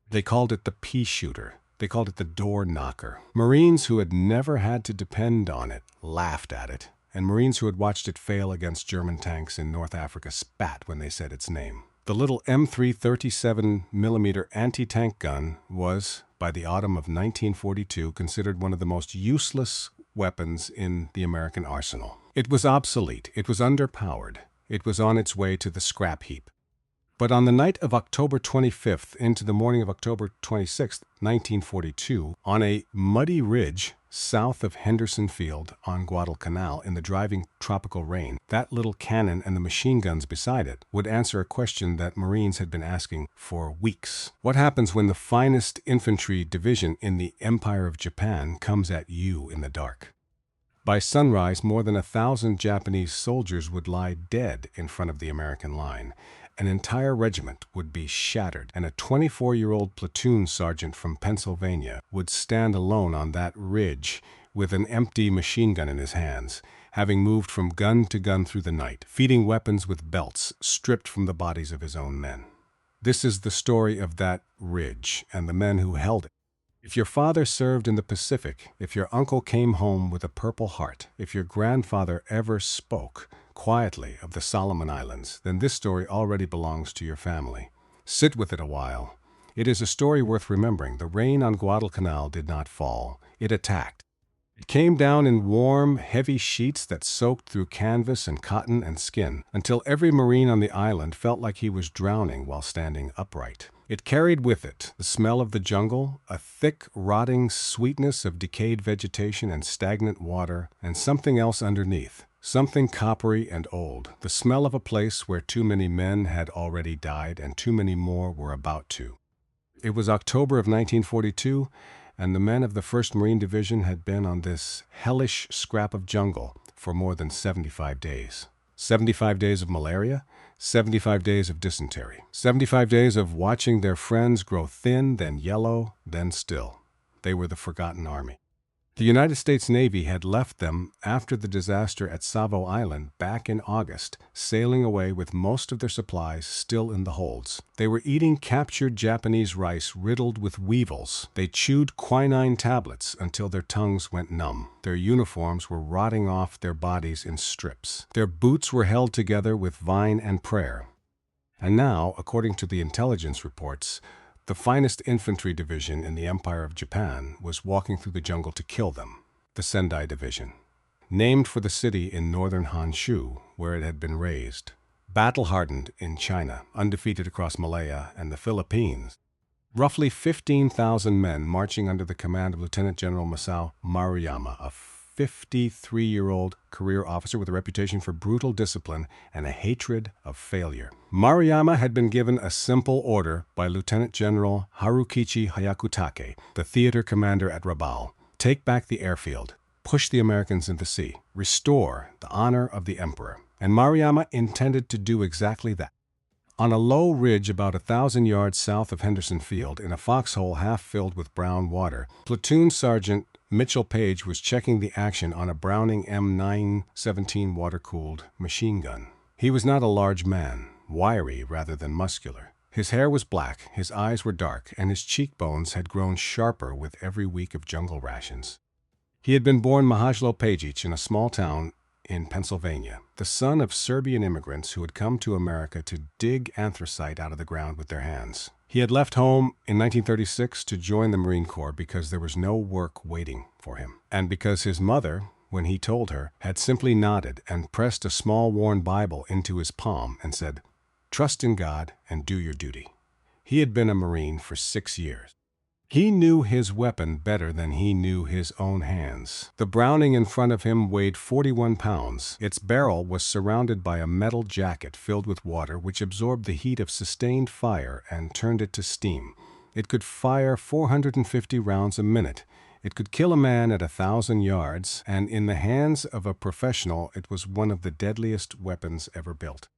They called it the Peashooter. They called it the door knocker. Marines who had never had to depend on it laughed at it, and Marines who had watched it fail against German tanks in North Africa spat when they said its name. The little M3 37mm anti-tank gun was, by the autumn of 1942, considered one of the most useless weapons in the American arsenal. It was obsolete. It was underpowered. It was on its way to the scrap heap. But on the night of October 25th into the morning of October 26th, 1942, on a muddy ridge south of Henderson Field on Guadalcanal in the driving tropical rain, that little cannon and the machine guns beside it would answer a question that Marines had been asking for weeks. What happens when the finest infantry division in the Empire of Japan comes at you in the dark? By sunrise, more than 1,000 Japanese soldiers would lie dead in front of the American line. An entire regiment would be shattered, and a 24-year-old platoon sergeant from Pennsylvania would stand alone on that ridge with an empty machine gun in his hands, having moved from gun to gun through the night, feeding weapons with belts stripped from the bodies of his own men. This is the story of that ridge and the men who held it. If your father served in the Pacific, if your uncle came home with a Purple Heart, if your grandfather ever spoke quietly of the Solomon Islands, then this story already belongs to your family. Sit with it a while. It is a story worth remembering. The rain on Guadalcanal did not fall. It attacked. It came down in warm, heavy sheets that soaked through canvas and cotton and skin, until every Marine on the island felt like he was drowning while standing upright. It carried with it the smell of the jungle, a thick, rotting sweetness of decayed vegetation and stagnant water, and something else underneath, something coppery and old, the smell of a place where too many men had already died and too many more were about to. It was October of 1942, and the men of the 1st Marine Division had been on this hellish scrap of jungle for more than 75 days. 75 days of malaria, 75 days of dysentery, 75 days of watching their friends grow thin, then yellow, then still. They were the forgotten army. The United States Navy had left them after the disaster at Savo Island back in August, sailing away with most of their supplies still in the holds. They were eating captured Japanese rice riddled with weevils. They chewed quinine tablets until their tongues went numb. Their uniforms were rotting off their bodies in strips. Their boots were held together with vine and prayer. And now, according to the intelligence reports, the finest infantry division in the Empire of Japan was walking through the jungle to kill them, the Sendai Division. Named for the city in northern Honshu, where it had been raised. Battle-hardened in China, undefeated across Malaya and the Philippines. Roughly 15,000 men marching under the command of Lieutenant General Masao Maruyama, a 53-year-old career officer with a reputation for brutal discipline and a hatred of failure. Maruyama had been given a simple order by Lieutenant General Harukichi Hyakutake, the theater commander at Rabaul. Take back the airfield, push the Americans in the sea, restore the honor of the emperor. And Maruyama intended to do exactly that. On a low ridge about 1,000 yards south of Henderson Field, in a foxhole half filled with brown water, Platoon Sergeant Mitchell Paige was checking the action on a Browning M917 water-cooled machine gun. He was not a large man, wiry rather than muscular. His hair was black, his eyes were dark, and his cheekbones had grown sharper with every week of jungle rations. He had been born Mahajlo Pejic in a small town in Pennsylvania, the son of Serbian immigrants who had come to America to dig anthracite out of the ground with their hands. He had left home in 1936 to join the Marine Corps because there was no work waiting for him, and because his mother, when he told her, had simply nodded and pressed a small worn Bible into his palm and said, "Trust in God and do your duty." He had been a Marine for 6 years. He knew his weapon better than he knew his own hands. The Browning in front of him weighed 41 pounds. Its barrel was surrounded by a metal jacket filled with water which absorbed the heat of sustained fire and turned it to steam. It could fire 450 rounds a minute. It could kill a man at 1,000 yards, and in the hands of a professional, it was one of the deadliest weapons ever built.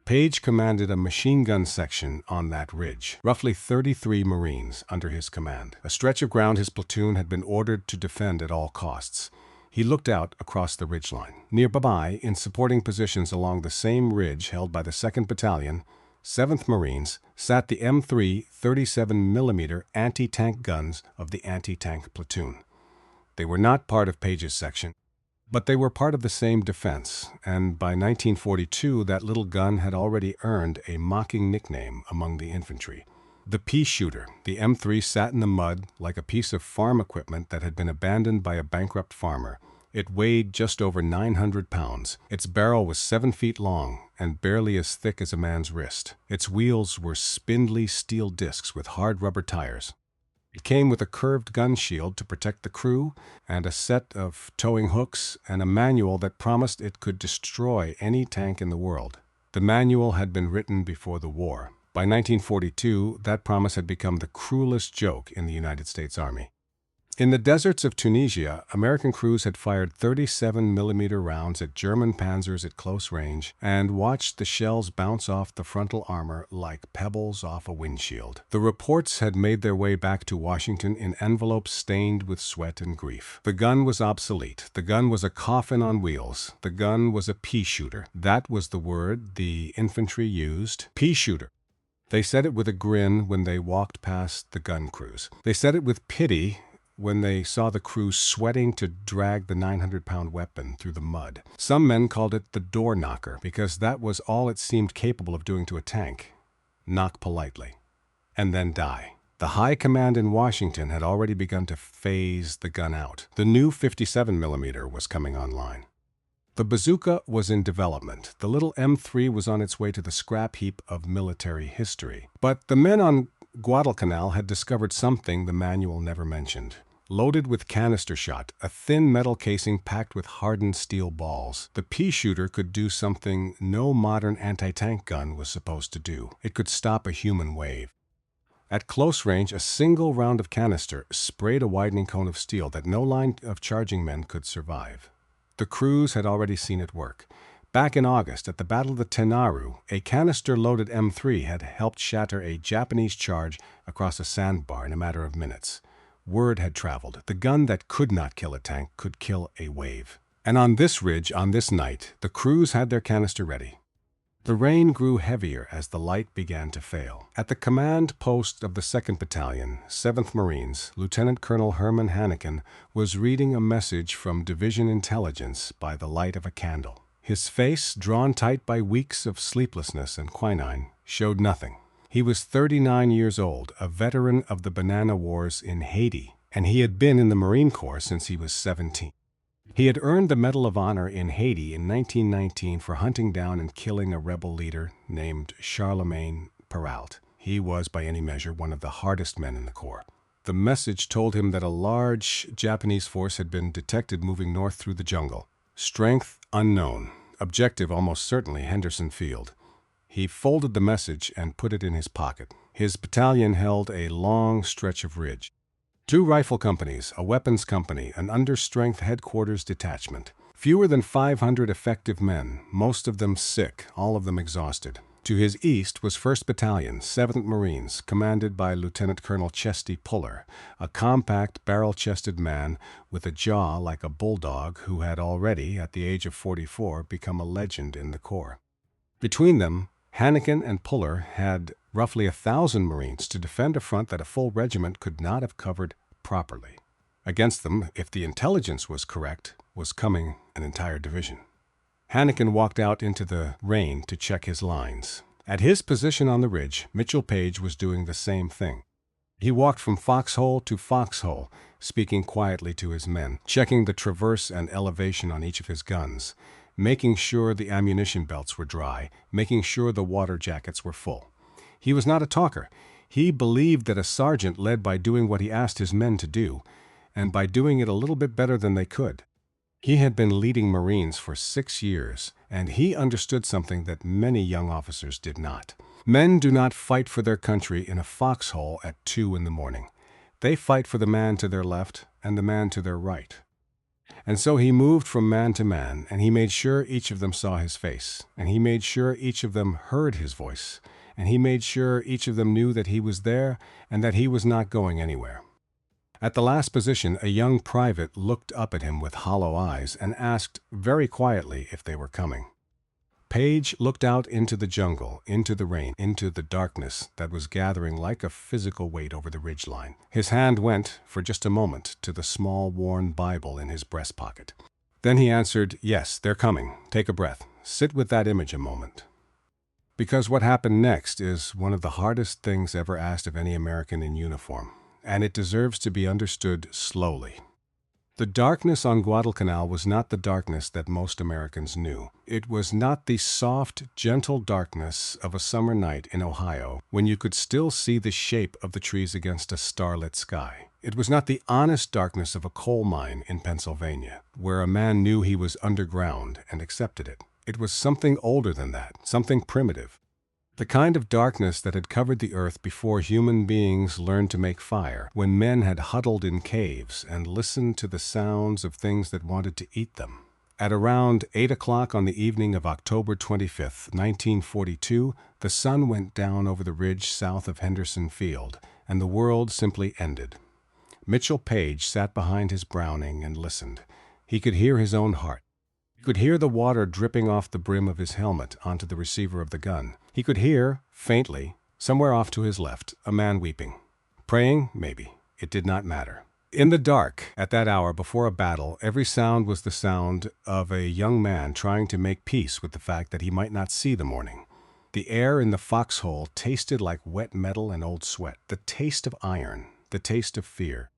Paige commanded a machine gun section on that ridge, roughly 33 Marines under his command, a stretch of ground his platoon had been ordered to defend at all costs. He looked out across the ridgeline. Nearby, in supporting positions along the same ridge held by the 2nd Battalion, 7th Marines, sat the M3 37mm anti-tank guns of the anti-tank platoon. They were not part of Paige's section, but they were part of the same defense, and by 1942 that little gun had already earned a mocking nickname among the infantry. The Peashooter, the M3 sat in the mud like a piece of farm equipment that had been abandoned by a bankrupt farmer. It weighed just over 900 pounds. Its barrel was 7 feet long and barely as thick as a man's wrist. Its wheels were spindly steel discs with hard rubber tires. It came with a curved gun shield to protect the crew and a set of towing hooks and a manual that promised it could destroy any tank in the world. The manual had been written before the war. By 1942, that promise had become the cruelest joke in the United States Army. In the deserts of Tunisia, American crews had fired 37mm rounds at German panzers at close range and watched the shells bounce off the frontal armor like pebbles off a windshield. The reports had made their way back to Washington in envelopes stained with sweat and grief. The gun was obsolete. The gun was a coffin on wheels. The gun was a pea-shooter. That was the word the infantry used. Pea-shooter. They said it with a grin when they walked past the gun crews. They said it with pity when they saw the crew sweating to drag the 900-pound weapon through the mud. Some men called it the door knocker because that was all it seemed capable of doing to a tank. Knock politely, and then die. The high command in Washington had already begun to phase the gun out. The new 57mm was coming online. The bazooka was in development. The little M3 was on its way to the scrap heap of military history. But the men on Guadalcanal had discovered something the manual never mentioned. Loaded with canister shot, a thin metal casing packed with hardened steel balls, the Peashooter could do something no modern anti-tank gun was supposed to do. It could stop a human wave. At close range, a single round of canister sprayed a widening cone of steel that no line of charging men could survive. The crews had already seen it work. Back in August, at the Battle of the Tenaru, a canister-loaded M3 had helped shatter a Japanese charge across a sandbar in a matter of minutes. Word had traveled. The gun that could not kill a tank could kill a wave. And on this ridge, on this night, the crews had their canister ready. The rain grew heavier as the light began to fail. At the command post of the 2nd Battalion, 7th Marines, Lieutenant Colonel Herman Hannikin was reading a message from Division Intelligence by the light of a candle. His face, drawn tight by weeks of sleeplessness and quinine, showed nothing. He was 39 years old, a veteran of the Banana Wars in Haiti, and he had been in the Marine Corps since he was 17. He had earned the Medal of Honor in Haiti in 1919 for hunting down and killing a rebel leader named Charlemagne Peril. He was, by any measure, one of the hardest men in the Corps. The message told him that a large Japanese force had been detected moving north through the jungle. Strength unknown. Objective almost certainly Henderson Field. He folded the message and put it in his pocket. His battalion held a long stretch of ridge. 2 rifle companies, a weapons company, an understrength headquarters detachment. Fewer than 500 effective men, most of them sick, all of them exhausted. To his east was 1st Battalion, 7th Marines, commanded by Lieutenant Colonel Chesty Puller, a compact, barrel-chested man with a jaw like a bulldog who had already, at the age of 44, become a legend in the Corps. Between them, Hannikin and Puller had roughly 1,000 Marines to defend a front that a full regiment could not have covered properly. Against them, if the intelligence was correct, was coming an entire division. Hannikin walked out into the rain to check his lines. At his position on the ridge, Mitchell Paige was doing the same thing. He walked from foxhole to foxhole, speaking quietly to his men, checking the traverse and elevation on each of his guns, making sure the ammunition belts were dry, making sure the water jackets were full. He was not a talker. He believed that a sergeant led by doing what he asked his men to do, and by doing it a little bit better than they could. He had been leading Marines for 6 years, and he understood something that many young officers did not. Men do not fight for their country in a foxhole at 2 in the morning. They fight for the man to their left and the man to their right. And so he moved from man to man, and he made sure each of them saw his face, and he made sure each of them heard his voice, and he made sure each of them knew that he was there and that he was not going anywhere. At the last position, a young private looked up at him with hollow eyes and asked very quietly if they were coming. Paige looked out into the jungle, into the rain, into the darkness that was gathering like a physical weight over the ridgeline. His hand went, for just a moment, to the small, worn Bible in his breast pocket. Then he answered, "Yes, they're coming. Take a breath. Sit with that image a moment." Because what happened next is one of the hardest things ever asked of any American in uniform, and it deserves to be understood slowly. The darkness on Guadalcanal was not the darkness that most Americans knew. It was not the soft, gentle darkness of a summer night in Ohio when you could still see the shape of the trees against a starlit sky. It was not the honest darkness of a coal mine in Pennsylvania, where a man knew he was underground and accepted it. It was something older than that, something primitive. The kind of darkness that had covered the earth before human beings learned to make fire, when men had huddled in caves and listened to the sounds of things that wanted to eat them. At around 8 o'clock on the evening of October 25th, 1942, the sun went down over the ridge south of Henderson Field, and the world simply ended. Mitchell Paige sat behind his Browning and listened. He could hear his own heart. He could hear the water dripping off the brim of his helmet onto the receiver of the gun. He could hear, faintly, somewhere off to his left, a man weeping. Praying? Maybe. It did not matter. In the dark, at that hour before a battle, every sound was the sound of a young man trying to make peace with the fact that he might not see the morning. The air in the foxhole tasted like wet metal and old sweat, the taste of iron, the taste of fear.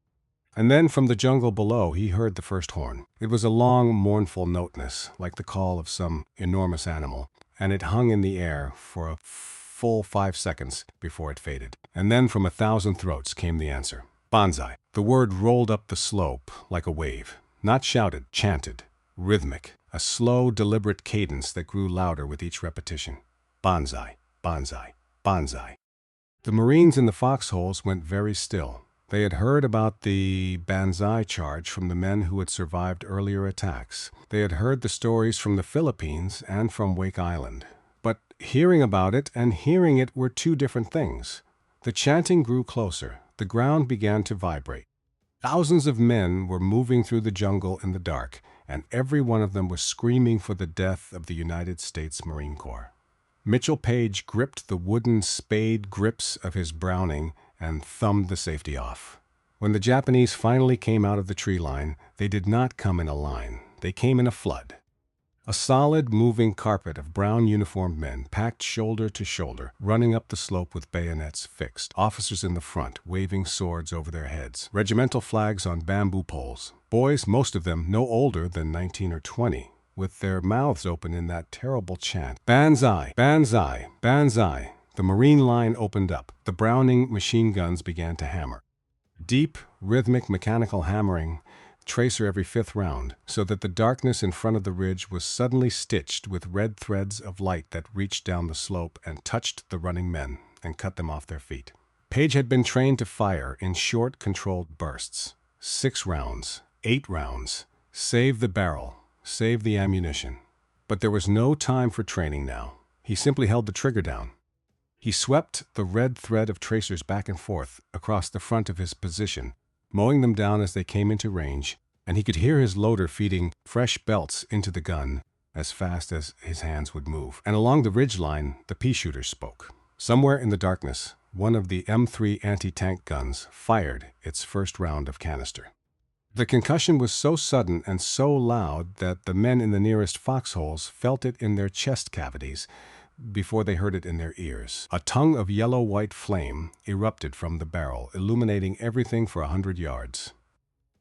And then from the jungle below he heard the first horn. It was a long, mournful noteness, like the call of some enormous animal, and it hung in the air for a full 5 seconds before it faded. And then from 1,000 throats came the answer. Banzai. The word rolled up the slope like a wave, not shouted, chanted, rhythmic, a slow, deliberate cadence that grew louder with each repetition. Banzai, Banzai, Banzai. The Marines in the foxholes went very still. They had heard about the Banzai charge from the men who had survived earlier attacks. They had heard the stories from the Philippines and from Wake Island. But hearing about it and hearing it were two different things. The chanting grew closer. The ground began to vibrate. Thousands of men were moving through the jungle in the dark, and every one of them was screaming for the death of the United States Marine Corps. Mitchell Paige gripped the wooden spade grips of his Browning and thumbed the safety off. When the Japanese finally came out of the tree line, they did not come in a line. They came in a flood. A solid, moving carpet of brown uniformed men, packed shoulder to shoulder, running up the slope with bayonets fixed, officers in the front, waving swords over their heads, regimental flags on bamboo poles, boys, most of them no older than 19 or 20, with their mouths open in that terrible chant, "Banzai! Banzai! Banzai!" The Marine line opened up. The Browning machine guns began to hammer. Deep, rhythmic, mechanical hammering, tracer every 5th round, so that the darkness in front of the ridge was suddenly stitched with red threads of light that reached down the slope and touched the running men and cut them off their feet. Paige had been trained to fire in short, controlled bursts. 6 rounds, 8 rounds. Save the barrel, save the ammunition. But there was no time for training now. He simply held the trigger down. He swept the red thread of tracers back and forth across the front of his position, mowing them down as they came into range, and he could hear his loader feeding fresh belts into the gun as fast as his hands would move. And along the ridgeline, the Peashooter spoke. Somewhere in the darkness, one of the M3 anti-tank guns fired its first round of canister. The concussion was so sudden and so loud that the men in the nearest foxholes felt it in their chest cavities before they heard it in their ears. A tongue of yellow-white flame erupted from the barrel, illuminating everything for 100 yards.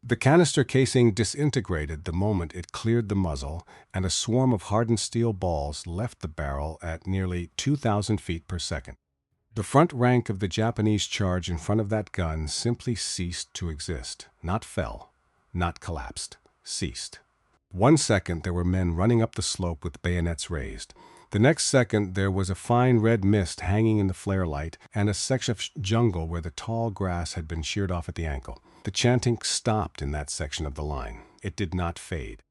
The canister casing disintegrated the moment it cleared the muzzle, and a swarm of hardened steel balls left the barrel at nearly 2,000 feet per second. The front rank of the Japanese charge in front of that gun simply ceased to exist. Not fell, not collapsed, ceased. 1 second there were men running up the slope with bayonets raised. The next second there was a fine red mist hanging in the flare light and a section of jungle where the tall grass had been sheared off at the ankle. The chanting stopped in that section of the line. It did not fade.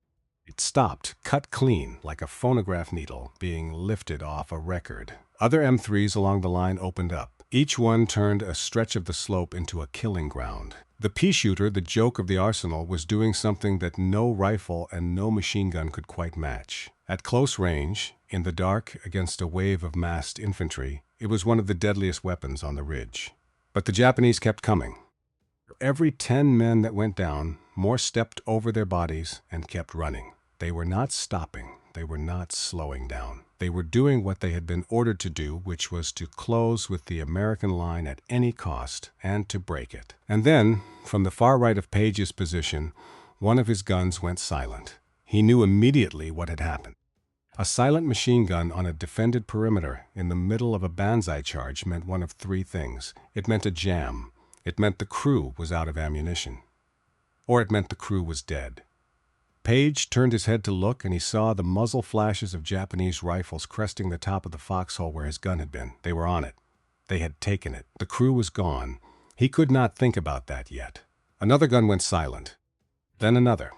It stopped, cut clean, like a phonograph needle being lifted off a record. Other M3s along the line opened up. Each one turned a stretch of the slope into a killing ground. The Peashooter, the joke of the arsenal, was doing something that no rifle and no machine gun could quite match. At close range, in the dark against a wave of massed infantry, it was one of the deadliest weapons on the ridge. But the Japanese kept coming. For every 10 men that went down, more stepped over their bodies and kept running. They were not stopping. They were not slowing down. They were doing what they had been ordered to do, which was to close with the American line at any cost and to break it. And then, from the far right of Paige's position, one of his guns went silent. He knew immediately what had happened. A silent machine gun on a defended perimeter in the middle of a Banzai charge meant one of 3 things. It meant a jam. It meant the crew was out of ammunition. Or it meant the crew was dead. Paige turned his head to look, and he saw the muzzle flashes of Japanese rifles cresting the top of the foxhole where his gun had been. They were on it. They had taken it. The crew was gone. He could not think about that yet. Another gun went silent. Then another.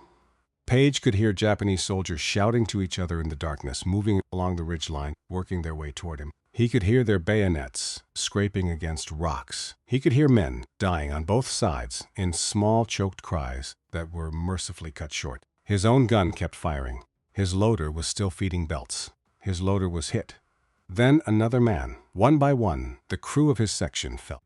Paige could hear Japanese soldiers shouting to each other in the darkness, moving along the ridgeline, working their way toward him. He could hear their bayonets scraping against rocks. He could hear men dying on both sides in small, choked cries that were mercifully cut short. His own gun kept firing. His loader was still feeding belts. His loader was hit. Then another man. One by one, the crew of his section fell.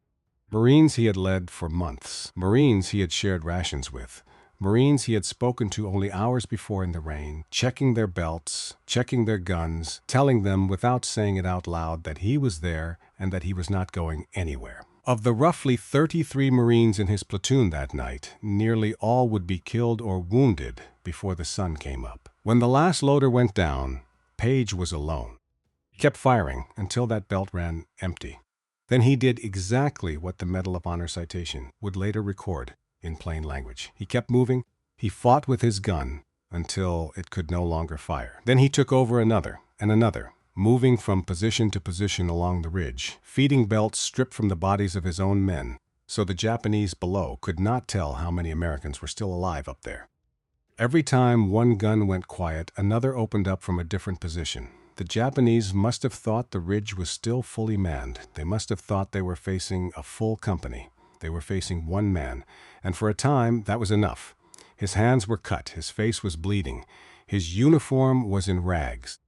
Marines he had led for months. Marines he had shared rations with. Marines he had spoken to only hours before in the rain, checking their belts, checking their guns, telling them without saying it out loud that he was there and that he was not going anywhere. Of the roughly 33 Marines in his platoon that night, nearly all would be killed or wounded before the sun came up. When the last loader went down, Paige was alone. He kept firing until that belt ran empty. Then he did exactly what the Medal of Honor citation would later record in plain language. He kept moving. He fought with his gun until it could no longer fire. Then he took over another and another, moving from position to position along the ridge, feeding belts stripped from the bodies of his own men, so the Japanese below could not tell how many Americans were still alive up there. Every time one gun went quiet, another opened up from a different position. The Japanese must have thought the ridge was still fully manned. They must have thought they were facing a full company. They were facing one man, and for a time that was enough. His hands were cut, his face was bleeding, his uniform was in rags.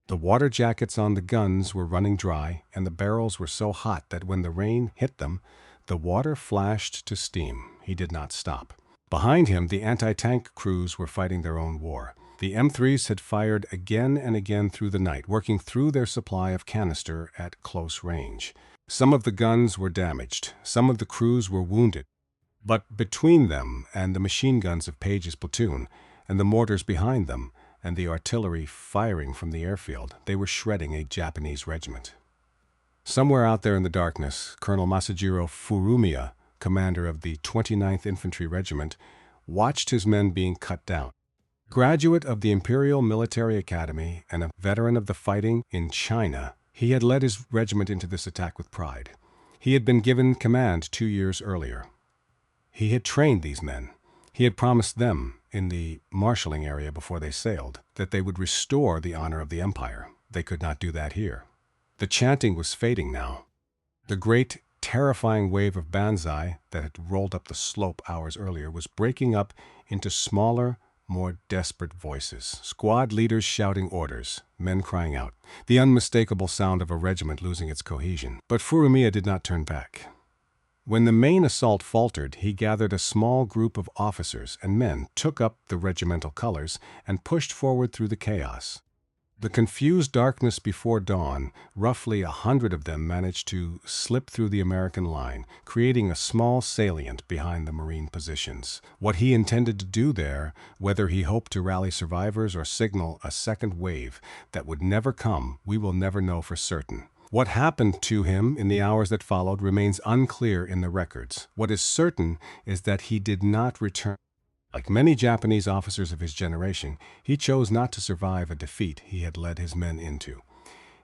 The water jackets on the guns were running dry, and the barrels were so hot that when the rain hit them, the water flashed to steam. He did not stop. Behind him, the anti-tank crews were fighting their own war. The M3s had fired again and again through the night, working through their supply of canister at close range. Some of the guns were damaged. Some of the crews were wounded. But between them and the machine guns of Paige's platoon, and the mortars behind them, and the artillery firing from the airfield, they were shredding a Japanese regiment. Somewhere out there in the darkness, Colonel Masajiro Furumiya, commander of the 29th Infantry Regiment, watched his men being cut down. Graduate of the Imperial Military Academy and a veteran of the fighting in China, he had led his regiment into this attack with pride. He had been given command 2 years earlier. He had trained these men. He had promised them, in the marshalling area before they sailed, that they would restore the honor of the Empire. They could not do that here. The chanting was fading now. The great, terrifying wave of Banzai that had rolled up the slope hours earlier was breaking up into smaller, more desperate voices. Squad leaders shouting orders, men crying out, the unmistakable sound of a regiment losing its cohesion. But Furumiya did not turn back. When the main assault faltered, he gathered a small group of officers and men, took up the regimental colors, and pushed forward through the chaos. The confused darkness before dawn, roughly 100 of them managed to slip through the American line, creating a small salient behind the Marine positions. What he intended to do there, whether he hoped to rally survivors or signal a second wave that would never come, we will never know for certain. What happened to him in the hours that followed remains unclear in the records. What is certain is that he did not return. Like many Japanese officers of his generation, he chose not to survive a defeat he had led his men into.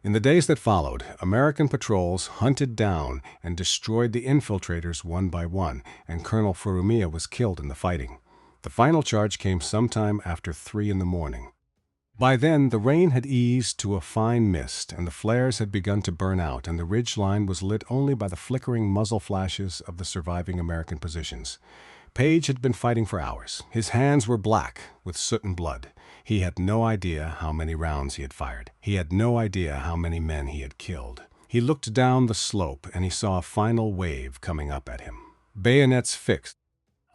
In the days that followed, American patrols hunted down and destroyed the infiltrators one by one, and Colonel Furumiya was killed in the fighting. The final charge came sometime after 3 in the morning. By then, the rain had eased to a fine mist, and the flares had begun to burn out, and the ridge line was lit only by the flickering muzzle flashes of the surviving American positions. Paige had been fighting for hours. His hands were black with soot and blood. He had no idea how many rounds he had fired. He had no idea how many men he had killed. He looked down the slope and he saw a final wave coming up at him. Bayonets fixed.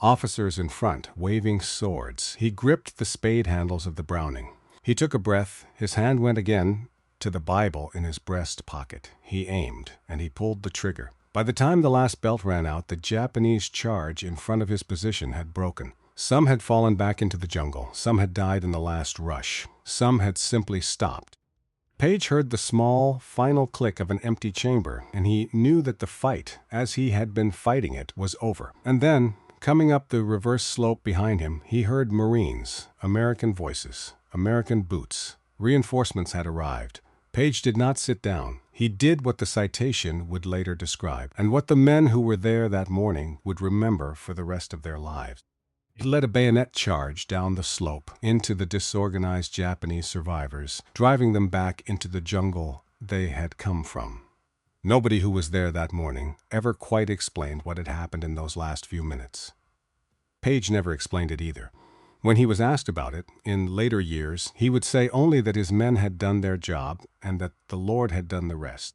Officers in front, waving swords. He gripped the spade handles of the Browning. He took a breath. His hand went again to the Bible in his breast pocket. He aimed, and he pulled the trigger. By the time the last belt ran out, the Japanese charge in front of his position had broken. Some had fallen back into the jungle. Some had died in the last rush. Some had simply stopped. Paige heard the small, final click of an empty chamber, and he knew that the fight, as he had been fighting it, was over. And then, coming up the reverse slope behind him, he heard Marines, American voices, American boots. Reinforcements had arrived. Paige did not sit down. He did what the citation would later describe, and what the men who were there that morning would remember for the rest of their lives. He led a bayonet charge down the slope into the disorganized Japanese survivors, driving them back into the jungle they had come from. Nobody who was there that morning ever quite explained what had happened in those last few minutes. Paige never explained it either. When he was asked about it, in later years, he would say only that his men had done their job and that the Lord had done the rest.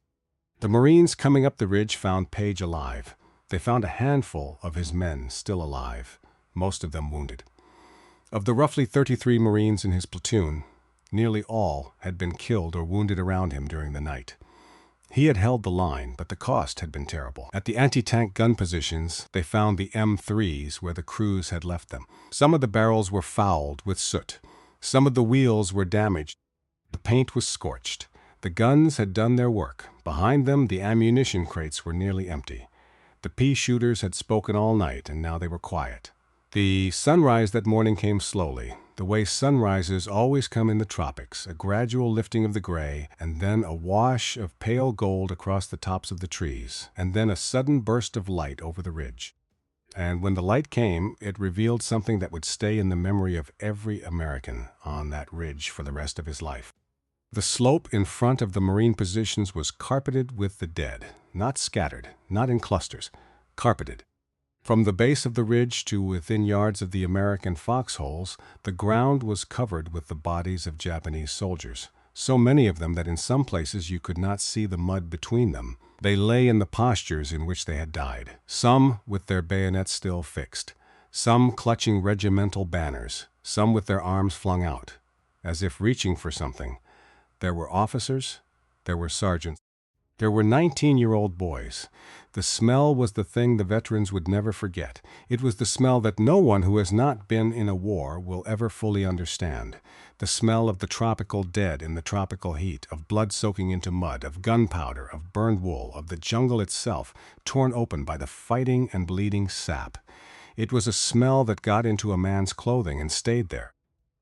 The Marines coming up the ridge found Paige alive. They found a handful of his men still alive, most of them wounded. Of the roughly 33 Marines in his platoon, nearly all had been killed or wounded around him during the night. He had held the line, but the cost had been terrible. At the anti-tank gun positions, they found the M3s where the crews had left them. Some of the barrels were fouled with soot. Some of the wheels were damaged. The paint was scorched. The guns had done their work. Behind them, the ammunition crates were nearly empty. The Peashooters had spoken all night, and now they were quiet. The sunrise that morning came slowly, the way sunrises always come in the tropics, a gradual lifting of the gray, and then a wash of pale gold across the tops of the trees, and then a sudden burst of light over the ridge. And when the light came, it revealed something that would stay in the memory of every American on that ridge for the rest of his life. The slope in front of the Marine positions was carpeted with the dead, not scattered, not in clusters, carpeted. From the base of the ridge to within yards of the American foxholes, the ground was covered with the bodies of Japanese soldiers, so many of them that in some places you could not see the mud between them. They lay in the postures in which they had died, some with their bayonets still fixed, some clutching regimental banners, some with their arms flung out, as if reaching for something. There were officers, there were sergeants, there were 19-year-old boys. The smell was the thing the veterans would never forget. It was the smell that no one who has not been in a war will ever fully understand. The smell of the tropical dead in the tropical heat, of blood soaking into mud, of gunpowder, of burned wool, of the jungle itself, torn open by the fighting and bleeding sap. It was a smell that got into a man's clothing and stayed there.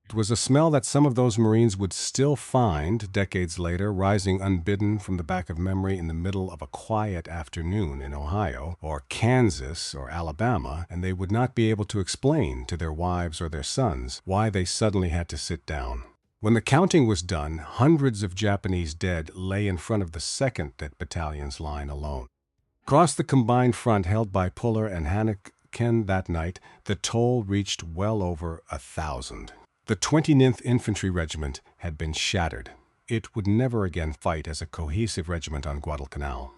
It was a smell that some of those Marines would still find, decades later, rising unbidden from the back of memory in the middle of a quiet afternoon in Ohio, or Kansas, or Alabama, and they would not be able to explain to their wives or their sons why they suddenly had to sit down. When the counting was done, hundreds of Japanese dead lay in front of the 2nd Battalion's line alone. Across the combined front held by Puller and Hannikin that night, the toll reached well over 1,000. The 29th Infantry Regiment had been shattered. It would never again fight as a cohesive regiment on Guadalcanal.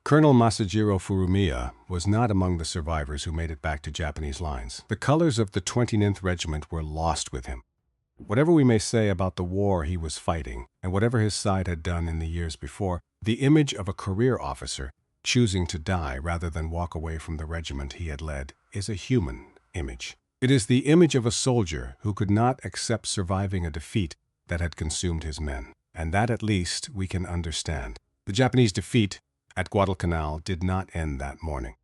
Colonel Masajiro Furumiya was not among the survivors who made it back to Japanese lines. The colors of the 29th Regiment were lost with him. Whatever we may say about the war he was fighting, and whatever his side had done in the years before, the image of a career officer choosing to die rather than walk away from the regiment he had led is a human image. It is the image of a soldier who could not accept surviving a defeat that had consumed his men, and that at least we can understand. The Japanese defeat at Guadalcanal did not end that morning.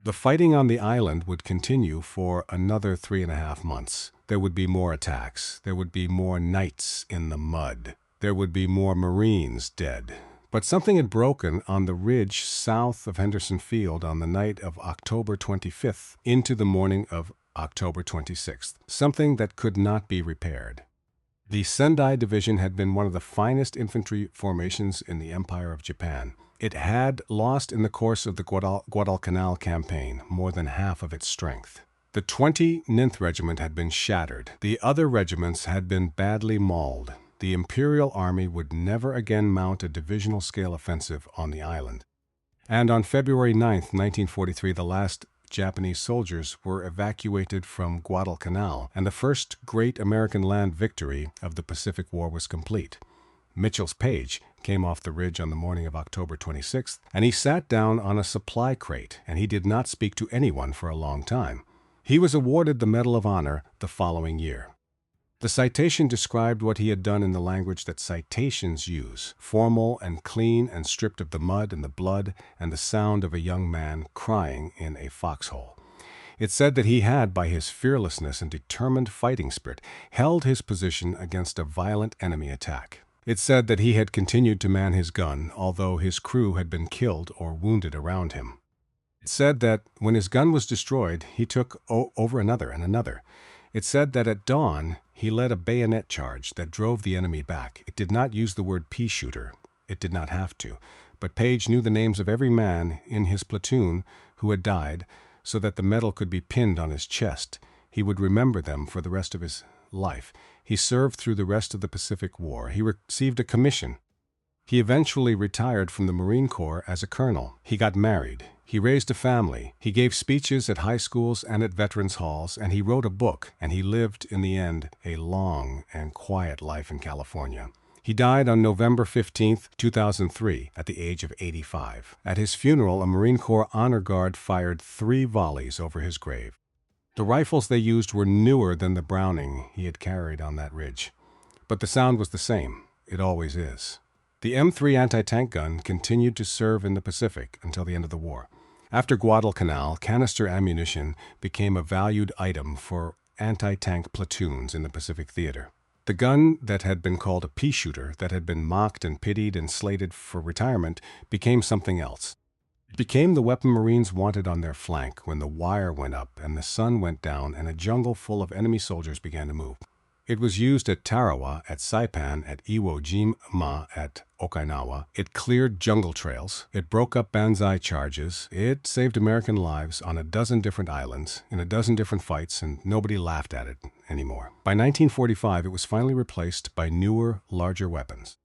The fighting on the island would continue for another 3.5 months. There would be more attacks. There would be more nights in the mud. There would be more Marines dead. But something had broken on the ridge south of Henderson Field on the night of October 25th into the morning of October 26th, something that could not be repaired. The Sendai Division had been one of the finest infantry formations in the Empire of Japan. It had lost in the course of the Guadalcanal campaign more than half of its strength. The 29th Regiment had been shattered. The other regiments had been badly mauled. The Imperial Army would never again mount a divisional-scale offensive on the island. And on February 9, 1943, the last Japanese soldiers were evacuated from Guadalcanal, and the first great American land victory of the Pacific War was complete. Mitchell Paige came off the ridge on the morning of October 26th, and he sat down on a supply crate, and he did not speak to anyone for a long time. He was awarded the Medal of Honor the following year. The citation described what he had done in the language that citations use, formal and clean and stripped of the mud and the blood and the sound of a young man crying in a foxhole. It said that he had, by his fearlessness and determined fighting spirit, held his position against a violent enemy attack. It said that he had continued to man his gun, although his crew had been killed or wounded around him. It said that when his gun was destroyed, he took over another and another. It said that at dawn, he led a bayonet charge that drove the enemy back. It did not use the word Peashooter. It did not have to. But Paige knew the names of every man in his platoon who had died, so that the medal could be pinned on his chest. He would remember them for the rest of his life. He served through the rest of the Pacific War. He received a commission. He eventually retired from the Marine Corps as a colonel. He got married. He raised a family. He gave speeches at high schools and at veterans' halls, and he wrote a book, and he lived, in the end, a long and quiet life in California. He died on November 15, 2003, at the age of 85. At his funeral, a Marine Corps honor guard fired 3 volleys over his grave. The rifles they used were newer than the Browning he had carried on that ridge. But the sound was the same. It always is. The M3 anti-tank gun continued to serve in the Pacific until the end of the war. After Guadalcanal, canister ammunition became a valued item for anti-tank platoons in the Pacific theater. The gun that had been called a Peashooter, that had been mocked and pitied and slated for retirement, became something else. It became the weapon Marines wanted on their flank when the wire went up and the sun went down and a jungle full of enemy soldiers began to move. It was used at Tarawa, at Saipan, at Iwo Jima, at Okinawa. It cleared jungle trails. It broke up Banzai charges. It saved American lives on a dozen different islands, in a dozen different fights, and nobody laughed at it anymore. By 1945, it was finally replaced by newer, larger weapons.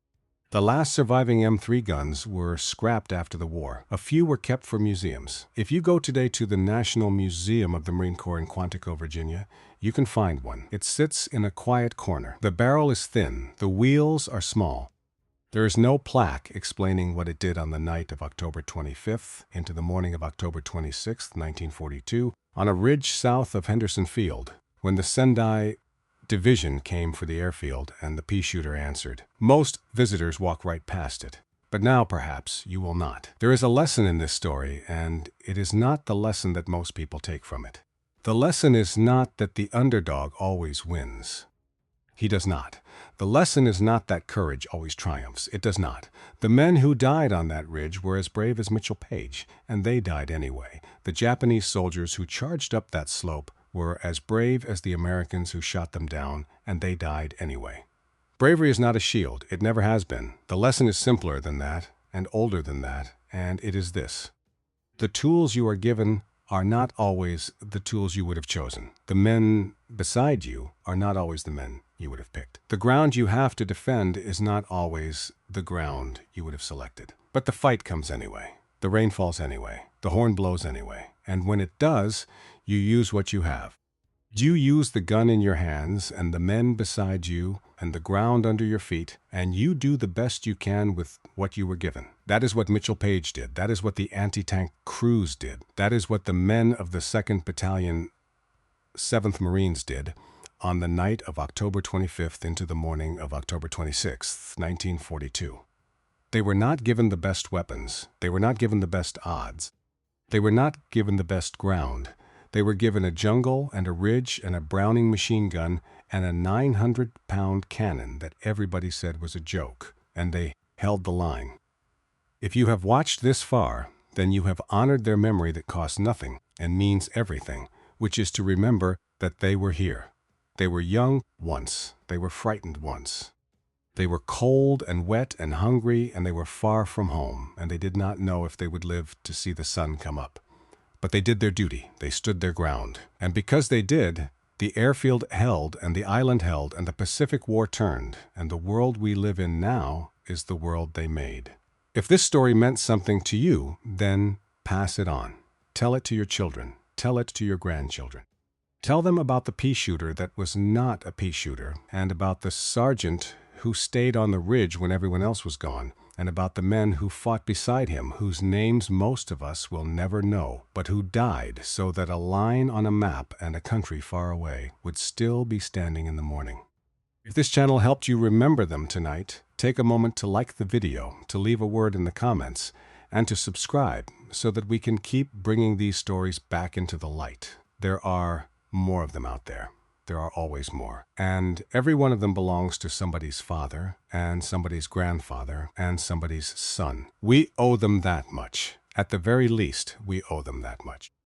The last surviving M3 guns were scrapped after the war. A few were kept for museums. If you go today to the National Museum of the Marine Corps in Quantico, Virginia, you can find one. It sits in a quiet corner. The barrel is thin. The wheels are small. There is no plaque explaining what it did on the night of October 25th into the morning of October 26th, 1942, on a ridge south of Henderson Field, when the Sendai Division came for the airfield and the Peashooter answered. Most visitors walk right past it. But now, perhaps, you will not. There is a lesson in this story, and it is not the lesson that most people take from it. The lesson is not that the underdog always wins. He does not. The lesson is not that courage always triumphs. It does not. The men who died on that ridge were as brave as Mitchell Paige, and they died anyway. The Japanese soldiers who charged up that slope were as brave as the Americans who shot them down, and they died anyway. Bravery is not a shield. It never has been. The lesson is simpler than that, and older than that, and it is this. The tools you are given are not always the tools you would have chosen. The men beside you are not always the men you would have picked. The ground you have to defend is not always the ground you would have selected. But the fight comes anyway. The rain falls anyway. The horn blows anyway. And when it does, you use what you have. You use the gun in your hands and the men beside you and the ground under your feet, and you do the best you can with what you were given. That is what Mitchell Paige did. That is what the anti-tank crews did. That is what the men of the 2nd Battalion, 7th Marines did on the night of October 25th into the morning of October 26th, 1942. They were not given the best weapons. They were not given the best odds. They were not given the best ground. They were given a jungle and a ridge and a Browning machine gun and a 900-pound cannon that everybody said was a joke, and they held the line. If you have watched this far, then you have honored their memory that costs nothing and means everything, which is to remember that they were here. They were young once. They were frightened once. They were cold and wet and hungry, and they were far from home, and they did not know if they would live to see the sun come up. But they did their duty. They stood their ground. And because they did, the airfield held, and the island held, and the Pacific War turned, and the world we live in now is the world they made. If this story meant something to you, then pass it on. Tell it to your children. Tell it to your grandchildren. Tell them about the Peashooter that was not a Peashooter, and about the sergeant who stayed on the ridge when everyone else was gone, and about the men who fought beside him, whose names most of us will never know, but who died so that a line on a map and a country far away would still be standing in the morning. If this channel helped you remember them tonight, take a moment to like the video, to leave a word in the comments, and to subscribe so that we can keep bringing these stories back into the light. There are more of them out there. There are always more. And every one of them belongs to somebody's father, and somebody's grandfather, and somebody's son. We owe them that much. At the very least, we owe them that much.